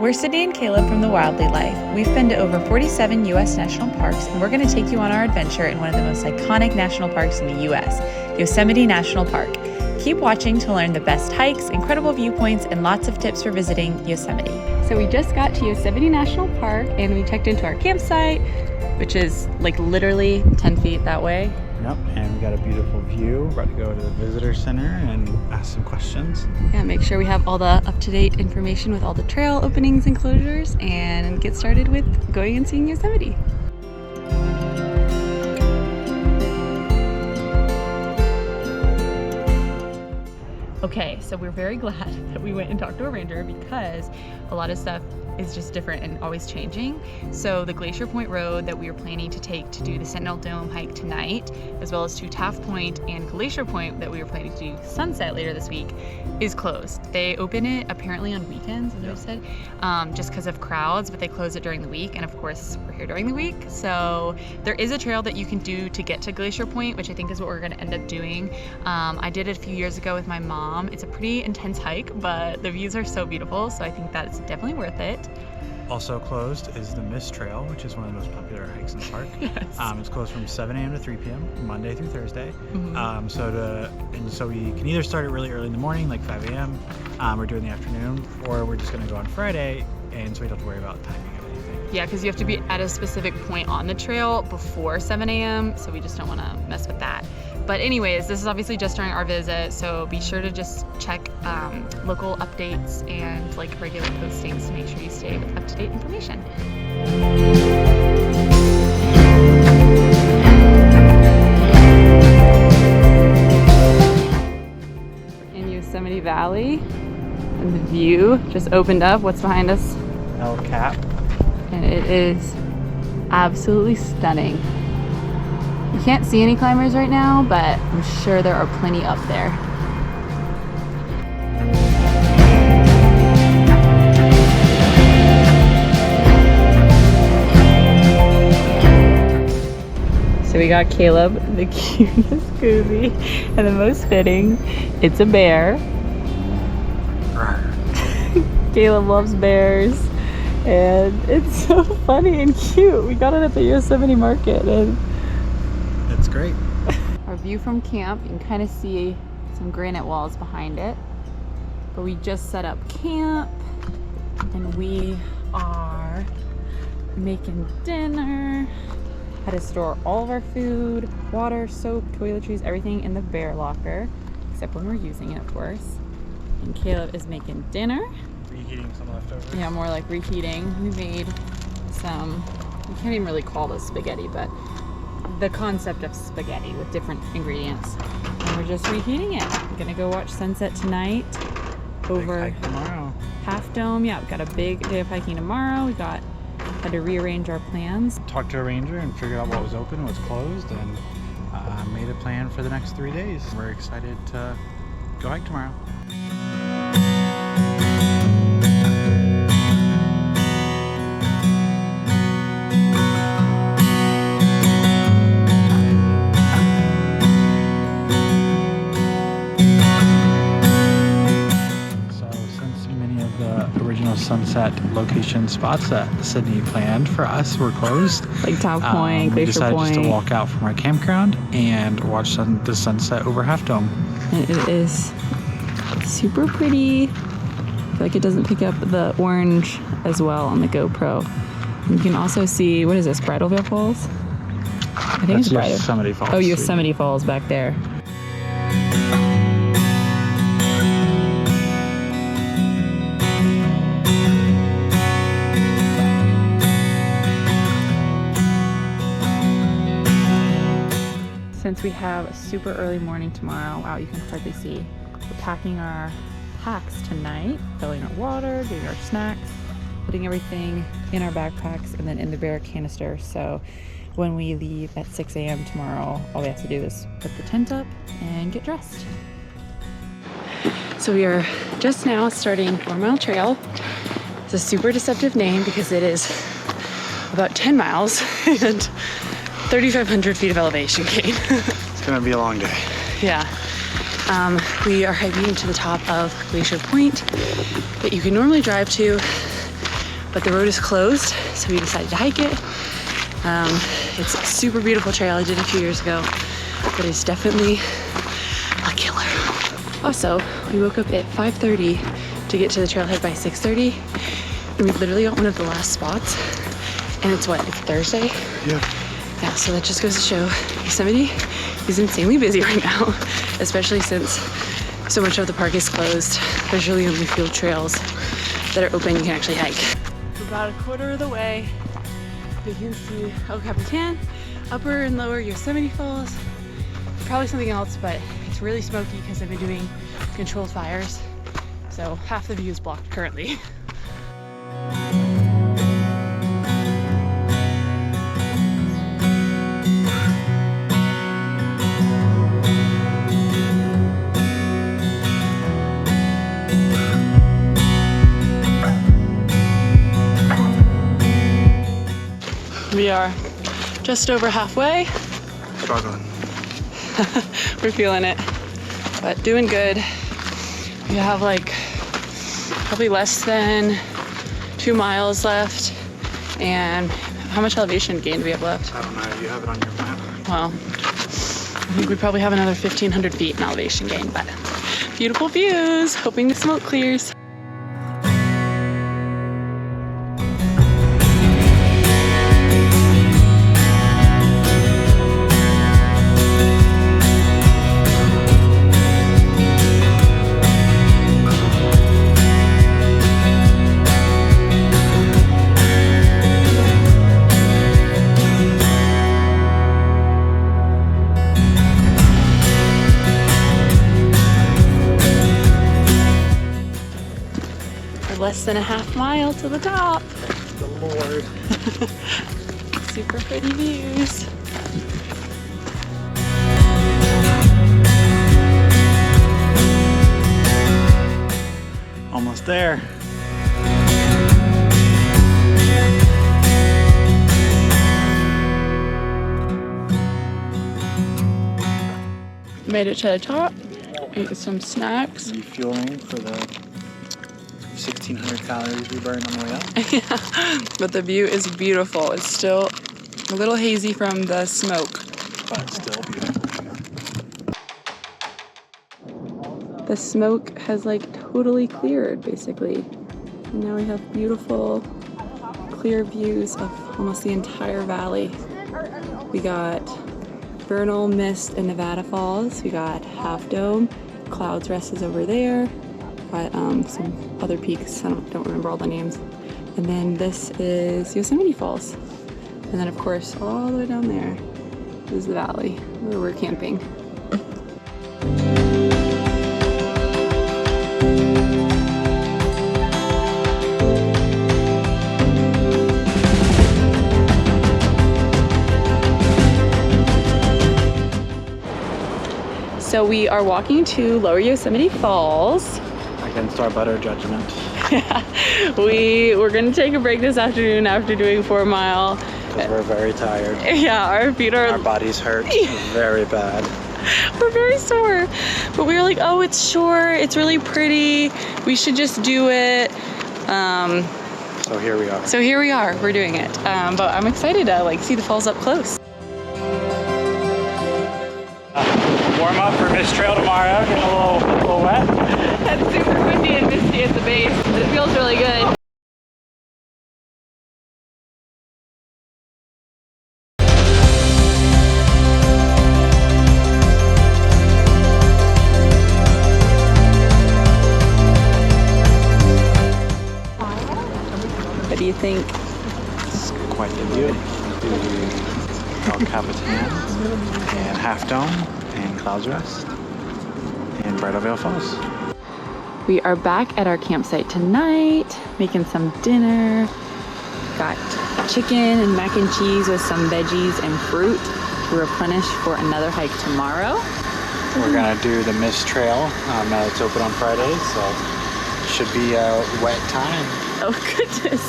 We're Sydney and Caleb from The Wildly Life. We've been to over 47 U.S. national parks, and we're going to take you on our adventure in one of the most iconic national parks in the U.S., Yosemite National Park. Keep watching to learn the best hikes, incredible viewpoints, and lots of tips for visiting Yosemite. So we just got to Yosemite National Park, and we checked into our campsite, which is like literally 10 feet that way. Yep, and we got a beautiful view. We're about to go to the visitor center and ask some questions. Yeah, make sure we have all the up-to-date information with all the trail openings and closures, and get started with going and seeing Yosemite. Okay, so we're very glad that we went and talked to a ranger because a lot of stuff is just different and always changing. So the Glacier Point road that we were planning to take to do the Sentinel Dome hike tonight, as well as to Taft Point and Glacier Point that we were planning to do sunset later this week, is closed. They open it apparently on weekends, as I said, just because of crowds, but they close it during the week. And of course, we're here during the week. So there is a trail that you can do to get to Glacier Point, which I think is what we're gonna end up doing. I did it a few years ago with my mom. It's a pretty intense hike, but the views are so beautiful. So I think that's definitely worth it. Also closed is the Mist Trail, which is one of the most popular hikes in the park. Yes. It's closed from 7 a.m. to 3 p.m. Monday through Thursday. Mm-hmm. So we can either start it really early in the morning, like 5 a.m. Or do it in the afternoon, or we're just going to go on Friday, and so we don't have to worry about timing of anything. Yeah, because you have to be at a specific point on the trail before 7 a.m. So we just don't want to mess with that. But anyways, this is obviously just during our visit, so be sure to just check local updates and like regular postings to make sure you stay with up-to-date information. In Yosemite Valley, and the view just opened up. What's behind us? El Cap. And it is absolutely stunning. You can't see any climbers right now, but I'm sure there are plenty up there. So we got Caleb, the cutest koozie, and the most fitting. It's a bear. Caleb loves bears, and it's so funny and cute. We got it at the Yosemite Market, and It's great. our view from camp, you can kind of see some granite walls behind it. But we just set up camp, and we are making dinner. Had to store all of our food, water, soap, toiletries, everything in the bear locker, except when we're using it, of course. And Caleb is making dinner. Reheating some leftovers. Yeah, more like reheating. We made some, we can't even really call this spaghetti, but the concept of spaghetti with different ingredients. And we're just reheating it. We're gonna go watch sunset tonight over Big hike tomorrow. Taft Dome. Yeah, we've got a big day of hiking tomorrow. Had to rearrange our plans. Talked to a ranger and figured out what was open and what's closed, and made a plan for the next 3 days. We're excited to go hike tomorrow. Sunset location spots that Sydney planned for us were closed. Like Taft Point, we Glacier decided Point. just to walk out from our campground and watch the sunset over Half Dome. And it is super pretty. I feel like it doesn't pick up the orange as well on the GoPro. And you can also see, what is this, Bridal Veil Falls? I think That's it's Bridal. Yosemite Falls. Oh, Yosemite Falls back there. Since we have a super early morning tomorrow, wow, you can hardly see. We're packing our packs tonight, filling our water, doing our snacks, putting everything in our backpacks and then in the bear canister. So when we leave at 6 a.m. tomorrow, all we have to do is put the tent up and get dressed. So we are just now starting 4 Mile Trail. It's a super deceptive name because it is about 10 miles and 3,500 feet of elevation gain. It's gonna be a long day. Yeah. We are hiking to the top of Glacier Point that you can normally drive to but the road is closed, so we decided to hike it. It's a super beautiful trail. I did it a few years ago, but it's definitely a killer. Also, we woke up at 5:30 to get to the trailhead by 6:30, and we literally got one of the last spots, and it's what, it's Thursday? Yeah. Yeah, so that just goes to show Yosemite is insanely busy right now, especially since so much of the park is closed. There's really only a few trails that are open you can actually hike. We're about a quarter of the way. You can see El Capitan, Upper and Lower Yosemite Falls. Probably something else, but it's really smoky because I've been doing controlled fires. So half the view is blocked currently. We are just over halfway. Struggling. We're feeling it, but doing good. We have like probably less than 2 miles left. And how much elevation gain do we have left? I don't know, you have it on your map. Well, I think we probably have another 1,500 feet in elevation gain, but beautiful views. Hoping the smoke clears. Less than a half mile to the top. The Lord. Super pretty views. Almost there. Made it to the top. Ate some snacks. Refueling for the 1,600 calories we burned on the way up. Yeah, but the view is beautiful. It's still a little hazy from the smoke, But still beautiful. The smoke has like totally cleared basically. And now we have beautiful clear views of almost the entire valley. We got Vernal, Mist, and Nevada Falls. We got Half Dome. Clouds Rest is over there. Got some other peaks. I don't remember all the names. And then this is Yosemite Falls. And then of course all the way down there is the valley where we're camping. So we are walking to Lower Yosemite Falls. Against our better judgment. Yeah, we're gonna take a break this afternoon after doing 4 mile. Because we're very tired. Yeah, our feet are... Our bodies hurt very bad. We're very sore. But we were like, oh, it's short, it's really pretty, we should just do it. So here we are. So here we are, we're doing it. But I'm excited to like see the falls up close. Warm up for Mist Trail tomorrow, getting a little wet. It's super windy and misty at the base, but it feels really good. What do you think? It's quite the view. The Capitan and Half Dome and Clouds Rest and Bridal Veil Falls. We are back at our campsite tonight, making some dinner. Got chicken and mac and cheese with some veggies and fruit to replenish for another hike tomorrow. We're gonna do the Mist Trail. It's open on Fridays, so it should be a wet time. Oh goodness.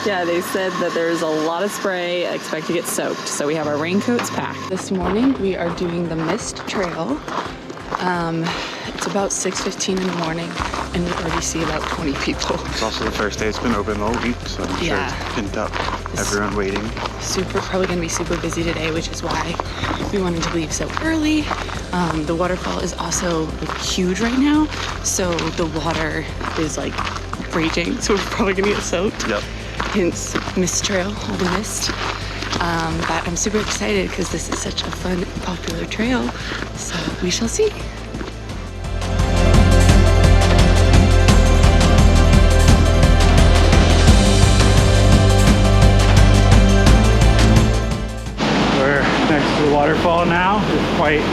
Yeah, they said that there's a lot of spray. I expect to get soaked, so we have our raincoats packed. This morning we are doing the Mist Trail. It's about 6:15 in the morning, and we already see about 20 people. It's also the first day it's been open all week, so I'm sure it's pinned up. Everyone waiting. Probably gonna be super busy today, which is why we wanted to leave so early. The waterfall is also like, huge right now, so the water is like raging, so we're probably gonna get soaked. Yep. Hence mist trail, all the mist. But I'm super excited because this is such a fun and popular trail, so we shall see. We're next to the waterfall now. It's quite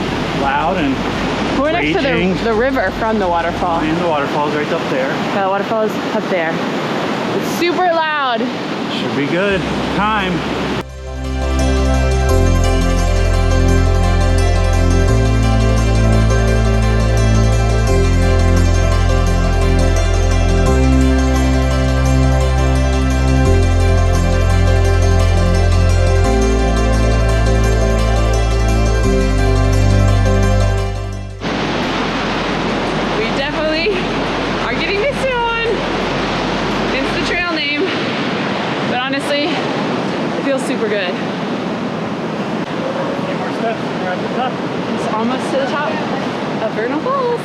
loud and We're next to the river from the waterfall. And the waterfall's right up there. The waterfall is up there. It's super loud. Should be good. Time. Super good. A few more steps, we're at the top. It's almost to the top of Vernal Falls.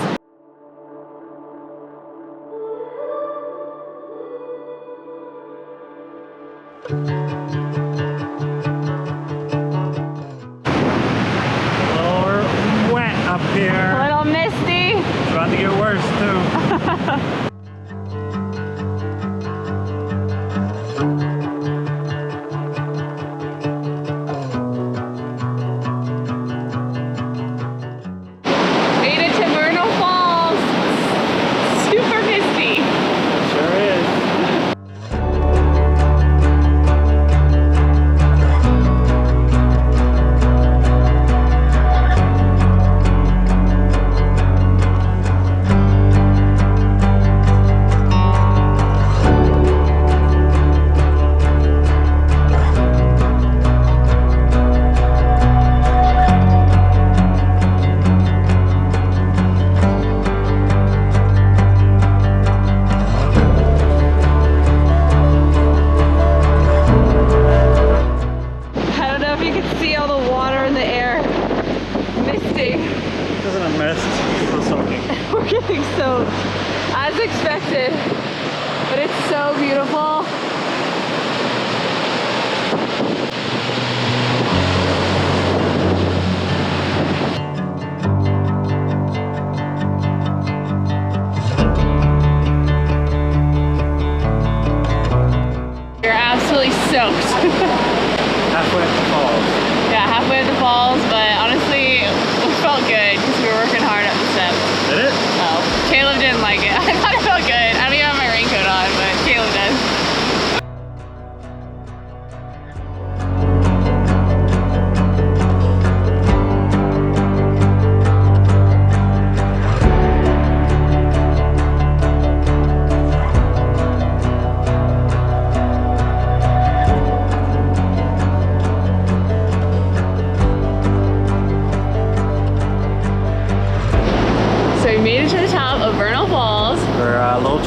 A little wet up here. A little misty. It's about to get worse too. As expected, but it's so beautiful. You're absolutely soaked. Halfway at the falls. Yeah, halfway at the falls, but honestly, it felt good because we were working hard up the steps. Did it? Oh, Caleb didn't like it. I thought it felt good. I don't even have my raincoat on, but Caleb does.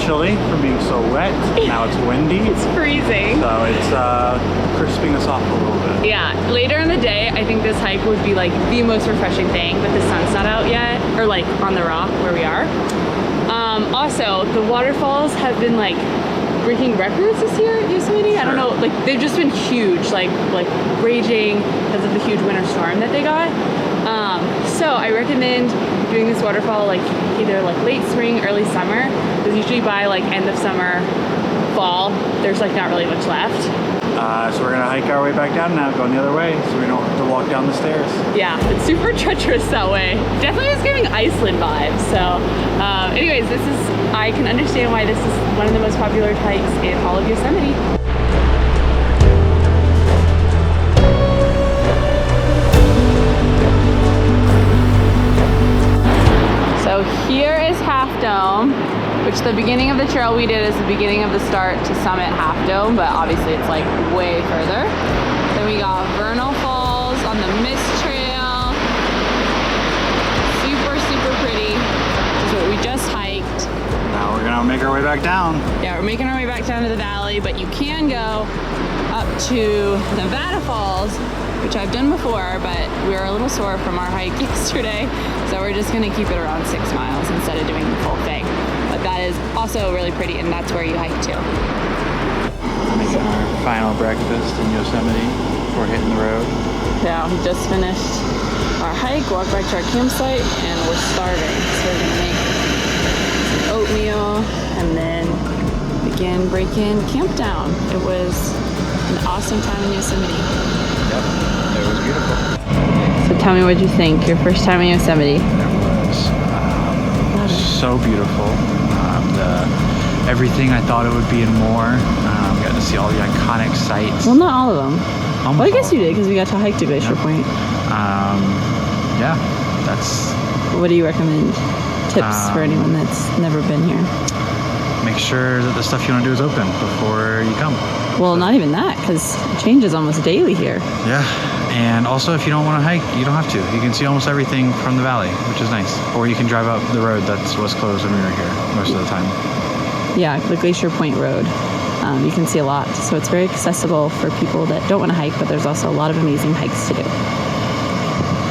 Chilly from being so wet. Now it's windy. It's freezing. So it's crisping us off a little bit. Yeah, later in the day, I think this hike would be like the most refreshing thing, but the sun's not out yet, or like on the rock where we are. Also, the waterfalls have been like breaking records this year at Yosemite. Sure. I don't know, like they've just been huge, like raging because of the huge winter storm that they got. So I recommend doing this waterfall like either like late spring, early summer, because usually by like end of summer, fall, there's like not really much left. So we're gonna hike our way back down now, going the other way, so we don't have to walk down the stairs. Yeah, it's super treacherous that way. Definitely is giving Iceland vibes. So anyways, I can understand why this is one of the most popular hikes in all of Yosemite. So here is Half Dome, which the beginning of the trail we did is the beginning of the start to summit Half Dome, but obviously it's like way further. Then we got Vernal Falls on the Mist Trail. Super, super pretty. Just we're making our way back down. Yeah, we're making our way back down to the valley, but you can go up to Nevada Falls, which I've done before, but we were a little sore from our hike yesterday, so we're just gonna keep it around 6 miles instead of doing the full thing. But that is also really pretty, and that's where you hike too. Making our final breakfast in Yosemite before hitting the road. Yeah, we just finished our hike, walked back to our campsite, and we're starving. So we're gonna make some oatmeal and then begin breaking camp down. It was an awesome time in Yosemite. Yep, it was beautiful. So tell me what you think, your first time in Yosemite. It was so beautiful. Everything I thought it would be and more. We got to see all the iconic sites. Well, not all of them. Almost Well, I guess all. you did because we got to hike to Glacier Point. Yeah, that's... What do you recommend? Tips for anyone that's never been here? Make sure that the stuff you want to do is open before you come. Well, not even that, because it changes almost daily here. Yeah, and also if you don't want to hike, you don't have to. You can see almost everything from the valley, which is nice. Or you can drive up the road that was closed when we were here most of the time. Yeah, the Glacier Point Road. You can see a lot, so it's very accessible for people that don't want to hike, but there's also a lot of amazing hikes to do.